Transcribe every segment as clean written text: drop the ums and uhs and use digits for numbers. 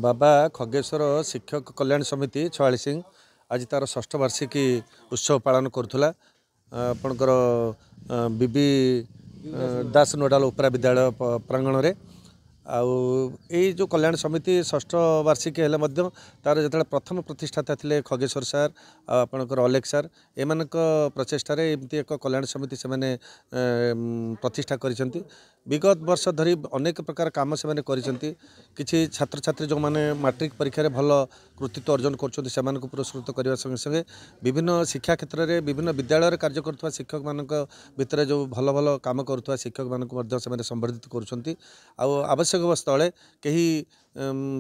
बाबा खगेश्वर शिक्षक कल्याण समिति 46 आज तार 6ठ वार्षिकी उत्सव पालन करुला आपणकर बीबी दास नोडाल उपरा विद्यालय प्रांगण में जो कल्याण समिति 6ठ वार्षिकी हेले तार जो प्रथम प्रतिष्ठाता थे खगेश्वर सार आपणकर अलेख सार एम प्रचेषार एमती एक कल्याण समिति से प्रतिष्ठा कर विगत वर्ष धरी अनेक प्रकार काम से किसी छात्र छात्री जो मैंने मैट्रिक परीक्षा भल कृतित्व अर्जन कर पुरस्कृत करने संगे संगे विभिन्न शिक्षा क्षेत्र में विभिन्न विद्यालय कार्य कर शिक्षक मान भितर जो भल भल कम करुवा शिक्षक मानक संबर्धित कर स्थले कहीं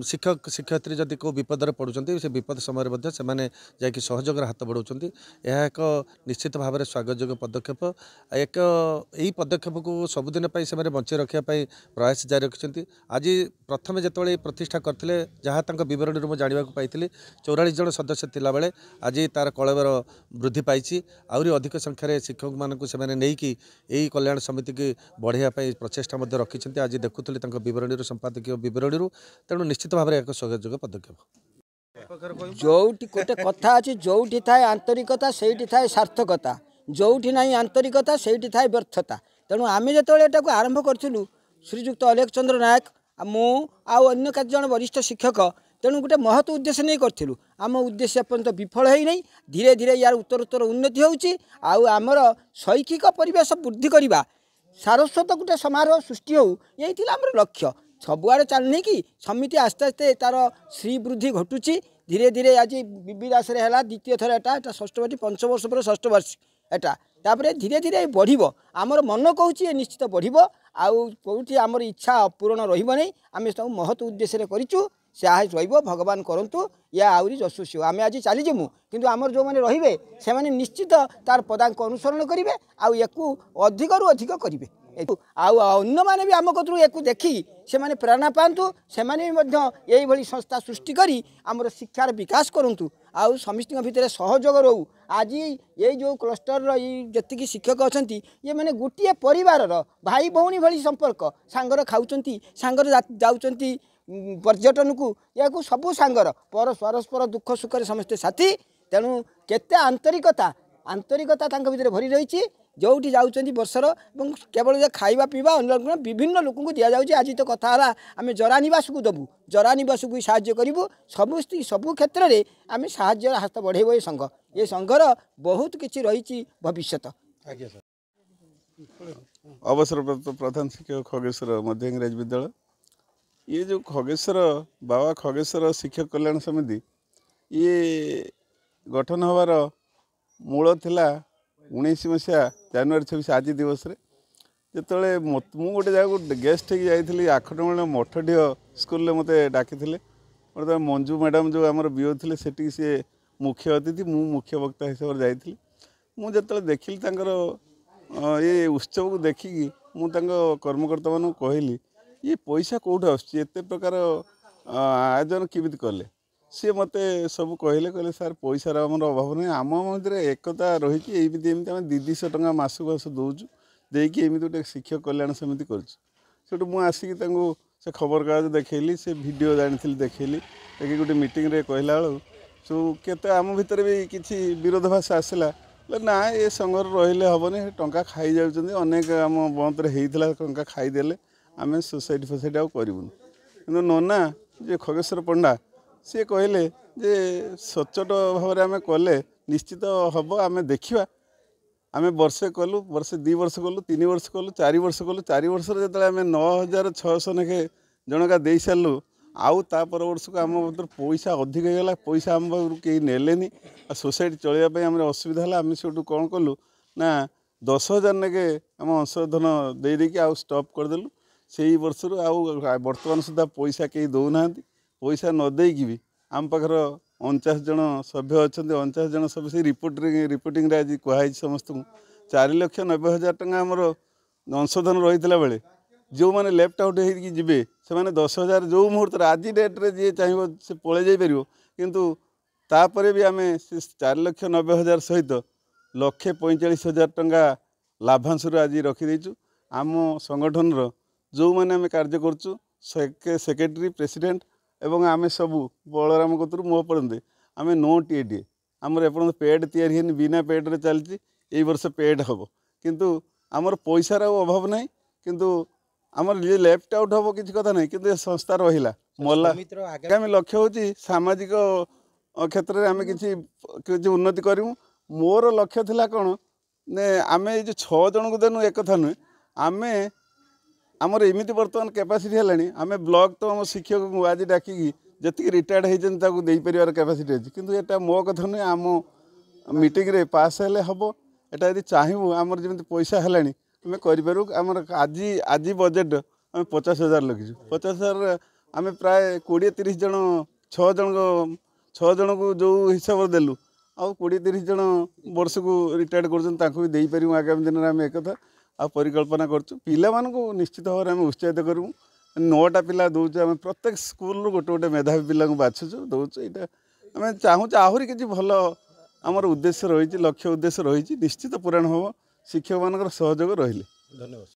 शिक्षक शिक्षयित्री जदि को विपद में पड़ुंट से विपद समय से सहयोग हाथ बढ़ाऊँ यह एक निश्चित भाव में स्वागतयोग्य पदक्षेप एक यही पदक्षेप को सबुदिन से बंचे रखापी प्रयास जारी रखिंट आज प्रथम जिते प्रतिष्ठा करते जहाँ बरणी मुझे जानवा पाई 44 जन सदस्य थिला बेले आज तार कलबर वृद्धि पाई आहरी अधिक संख्यार शिक्षक मानक यही कल्याण समिति की बढ़ाई प्रचेषा रखिंट आज देखुली बरणी संपादकीय बरणी तेणु निश्चित भाव में एक सहयोग पदक्षेप जोटी गोटे कथा अच्छी जोटी थाए आंतरिकता से थाए सार्थकता जोटी ना आंतरिकता से थाए व्यर्थता तेणु आम जो आरंभ करूँ श्रीजुक्त अलेख चंद्र नायक मु आन्य केतजन वरिष्ठ शिक्षक तेणु गोटे महत उद्देश्य नहीं करूँ आम उद्देश्य पर्यंत विफल होना धीरे धीरे यार उत्तर उत्तर उन्नति होमर शैक्षिक परिवेश वृद्धि करवा सारस्वत गोटे समारोह सृष्टि हो यही आम लक्ष्य सबुआड़े चलनी कि समिति आस्ते आस्ते तार श्री वृद्धि घटुची धीरे धीरे आज बीबी दास द्वितीय थर एटा 6ठ वर्ष 5 वर्ष पर 6ठ वर्ष एटा तापर धीरे धीरे बढ़ आमर मन कहूँ ये निश्चित बढ़ आउटी आमर इच्छा पूरण रही आम महत उद्देश्य करूँ से भगवान करंतु या आहरी जसुसी आम आज चलीजमु किंतु आमर जो मैंने रे से निश्चित तार पदांक अनुसरण करेंगे आकु अधिक रु अधिक करेंगे अन्य माने भी आम कतु या देखी से माने प्रेरणा पातु से यही संस्था सृष्टि करी आमर शिक्षार विकास करूँ आउ समस्त भितर सहयोग रहू आज ये जो क्लस्टर जी शिक्षक अच्छा ये मैंने गोटे परिवार भाई भौणी भली संपर्क सांगर खाऊँ सांगर जाऊँच पर्यटन को या सबू सांगर पर परस्पर दुख सुख समस्ते साथी तेणु केते आंतरिकता आंतरिकता भितर भरी रही जोटी जाऊँच बर्षर केवल खाଇବା पीवा अन्य विभिन्न लोक को दि जाऊँगी आज तो कथा आम जरानिवास को देवु जरानिवास को साहाय्य करूँ सबू क्षेत्र में आम साहाय्य हाथ बढ़ेब ये संघर बहुत किसी रही भविष्य। अवसर प्रधान शिक्षक खगेश्वर मध्य इंग्राजी विद्यालय ये जो खगेश्वर बाबा खगेश्वर शिक्षक कल्याण समिति ये गठन होवार मूल थिला 19 मसीहा जनवरी 26 आज दिवस जो मु गोटे जगह गेस्ट हो जाइली आखटमण मठडीह स्कूल में मत डाकी मतलब मंजू मैडम जो आम बीओ थे सेठी सी मुख्य अतिथि मु मुख्य वक्ता हिसाब से जाइली मुझे देखिली ये उत्सव को देखिकी मुझे कर्मकर्ता मानक कहली ये पैसा कौट आसते प्रकार आयोजन किमित कले सी मत सब कहले सार पैसार आमर अभाव नहीं आम मध्य एकता रही एमती 200 टଙ୍କା मासक मास दौचु देकी एमती गोटे शिक्षक कल्याण समिति करूँ मुझे आसिक से खबर कागज देखली से वीडियो जानी देखली देखिए गोटे मीटिंग रे कहला सब केते आम भितर भी किसी विरोधाभास आसला ना ये संघर रहिले हेनी टंका खाई जाऊँ अनेक आम बंद होता टंका खाईदे आम सोसाइटी फोसाइटी आउ करूँ कि नना जे खगेश्वर पंडा सी कहले जे सचोट भाव में आम कले निश्चित हम आम देखा आम वर्षे कलु वर्षे 2 वर्ष कलु 3 वर्ष कलु 4 वर्ष कलु 4 वर्ष जो आम 9600 लेखे जनका दे सारू आउ ता पर वर्ष को आम पैसा अधिक होगा पैसा आम कहीं नेलेनी सोसाइटी चलवाई आम असुविधा है आम से कौन कलु ना 10,000 लेखे आम अंशधन देदेकी आउ स्टॉप करदेलु से ही वर्ष आउ बर्तमान सुधा पैसा कहीं दौना पैसा नदेकी भी आम पाखर 49 जन सभ्य अच्छा 49 जन सभ्य से रिपोर्टिंग आज कहुई समस्त को 4,90,000 टଙ୍କା आमर अंशधन रही बेले जो मैंने लेफ्ट आउट होते से 10,000 जो मुहूर्त आज डेट्रे जी चाहिए से पलि जापर किंतु तापर भी आम 4,90,000 सहित 1,45,000 टଙ୍କା लाभांश आज रखीदेचु आम संगठन जो मैंने आम कार्य करूँ सेक्रेटरी प्रेसिडेंट एवं आमे सबू बलराम कतरू मो पर्यंत आम नो टीए आमर एपर्यंत पेड तैयारी बिना पेड्रे चलती यही वर्ष पेड हम किंतु आमर पैसार अभाव ना किंतु आमर जे लेफ्ट आउट हम किसी कथा ना कि संस्था रहा मल्ला आगामी लक्ष्य हूँ सामाजिक क्षेत्र में आम कि उन्नति करूँ मोर लक्ष्य थिला कौन ने आम ये जो 6 जन को देनु एक कथा नुहे आम आमर एमती बर्तमान कैपेसिटी है आम ब्लॉक तो आम शिक्षक को आज डाकिकी जी रिटायर्ड होती पार कैपेसिटी अच्छी किंतु यहाँ मो कथा नुहे आम मीटिंग रे पास हेले हम एटा यदि चाहबू आमर जमी पैसा है आम करूँ आमर आज आज बजेट आम 50,000 लगिचु 50,000 आम प्राय 20-30 जन 6 जन को जो हिसाब से देलु आउ 20-30 जन वर्ष को रिटायर्ड कर आगामी दिन में आम एक आ परिकल्पना करूँ पिला निश्चित भाव में उत्साहित करूँ 9टा पिला दौचु आम प्रत्येक स्कूल गोटे गोटे मेधावी पिला बाछुचु दौचु यहाँ आम चाहूँ आहरी किसी भल आमर उद्देश्य रही लक्ष्य उद्देश्य रही निश्चित पूरण हम शिक्षक मान सहयोग रही। धन्यवाद।